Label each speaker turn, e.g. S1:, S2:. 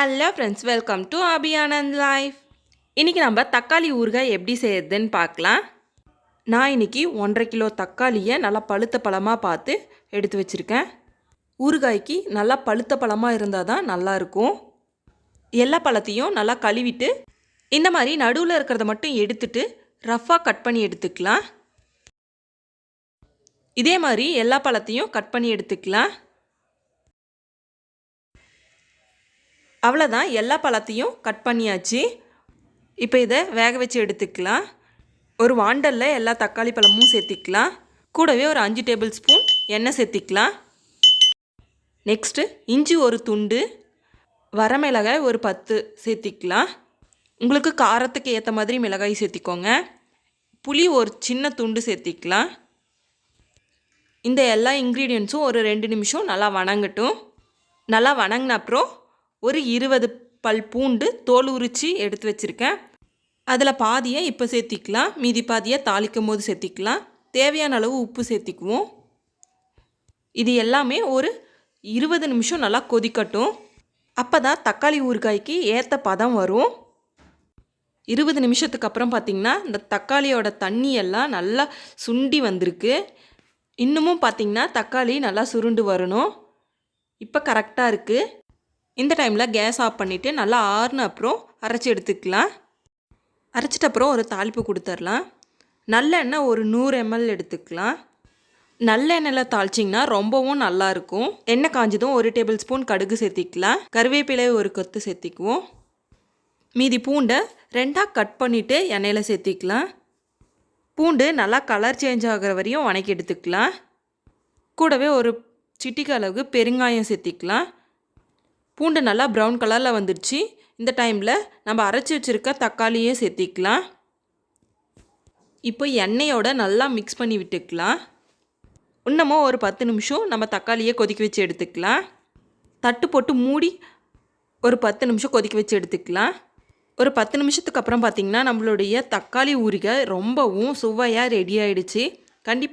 S1: Hello friends, welcome to Abhiyanand life. இன்றைக்கி நம்ம தக்காளி ஊறுகாய் எப்படி செய்யறதுன்னு பார்க்கலாம். நான் இன்றைக்கி 1.5 கிலோ தக்காளியை நல்லா பழுத்த பழமாக பார்த்து எடுத்து வச்சுருக்கேன். ஊறுகாய்க்கு நல்லா பழுத்த பழமாக இருந்தால் தான் நல்லாயிருக்கும். எல்லா பழத்தையும் நல்லா கழுவிட்டு இந்த மாதிரி நடுவில் இருக்கிறத மட்டும் எடுத்துட்டு ரஃப்பாக கட் பண்ணி எடுத்துக்கலாம். இதே மாதிரி எல்லா பழத்தையும் கட் பண்ணி எடுத்துக்கலாம். அவ்வளோதான், எல்லா பழத்தையும் கட் பண்ணியாச்சு. இப்போ இதை வேக வச்சு எடுத்துக்கலாம். ஒரு வாண்டலில் எல்லா தக்காளி பழமும் சேர்த்திக்கலாம். கூடவே ஒரு 5 டேபிள் ஸ்பூன் எண்ணெய் சேர்த்திக்கலாம். நெக்ஸ்ட்டு இஞ்சி ஒரு துண்டு, வரமிளகாய் ஒரு 10 சேர்த்திக்கலாம். உங்களுக்கு காரத்துக்கு ஏற்ற மாதிரி மிளகாய் சேர்த்திக்கோங்க. புளி ஒரு சின்ன துண்டு சேர்த்திக்கலாம். இந்த எல்லா இன்க்ரீடியன்ட்ஸும் ஒரு 2 நிமிஷம் நல்லா வணங்கட்டும். நல்லா வணங்கின அப்புறம் ஒரு 20 பல் பூண்டு தோல் உரித்து எடுத்து வச்சுருக்கேன். அதில் பாதியை இப்போ சேர்த்திக்கலாம், மீதி பாதியை தாளிக்கும் போது சேர்த்திக்கலாம். தேவையான அளவு உப்பு சேர்த்திக்குவோம். இது எல்லாமே ஒரு 20 நிமிஷம் நல்லா கொதிக்கட்டும். அப்போ தான் தக்காளி ஊறுகாய்க்கு ஏற்ற பதம் வரும். 20 நிமிஷத்துக்கு அப்புறம் பார்த்திங்கன்னா இந்த தக்காளியோட தண்ணி எல்லாம் நல்லா சுண்டி வந்திருக்கு. இன்னமும் பார்த்திங்கன்னா தக்காளி நல்லா சுருண்டு வரணும். இப்போ கரெக்டாக இருக்குது. இந்த டைமில் கேஸ் ஆஃப் பண்ணிவிட்டு நல்லா ஆறுன அப்புறம் அரைச்சி எடுத்துக்கலாம். அரைச்சிட்ட அப்புறம் ஒரு தாளிப்பு கொடுத்துடலாம். நல்லெண்ணெய் ஒரு 100 ml எடுத்துக்கலாம். நல்லெண்ணெயில் தாளிச்சிங்கன்னா ரொம்பவும் நல்லாயிருக்கும். எண்ணெய் காஞ்சதும் ஒரு டேபிள் ஸ்பூன் கடுகு சேர்த்திக்கலாம். கருவேப்பிலை ஒரு கொத்து சேர்த்திக்குவோம். மீதி பூண்டை 2ஆக கட் பண்ணிவிட்டு எண்ணெயில் சேர்த்திக்கலாம். பூண்டு நல்லா கலர் சேஞ்ச் ஆகிற வரையும் வணக்கி எடுத்துக்கலாம். கூடவே ஒரு சிட்டிக்கு அளவுக்கு பெருங்காயம் சேர்த்திக்கலாம். பூண்டு நல்லா ப்ரௌன் கலரில் வந்துடுச்சு. இந்த டைமில் நம்ம அரைச்சி வச்சுருக்க தக்காளியே சேர்த்திக்கலாம். இப்போ எண்ணெயோட நல்லா மிக்ஸ் பண்ணி விட்டுக்கலாம். இன்னமும் ஒரு 10 நிமிஷம் நம்ம தக்காளியை கொதிக்க வச்சு எடுத்துக்கலாம். தட்டு போட்டு மூடி ஒரு 10 நிமிஷம் கொதிக்க வச்சு எடுத்துக்கலாம். ஒரு 10 நிமிஷத்துக்கு அப்புறம் பார்த்திங்கன்னா நம்மளுடைய தக்காளி ஊறுகாய் ரொம்பவும் சுவையாக ரெடி ஆகிடுச்சு. கண்டிப்பாக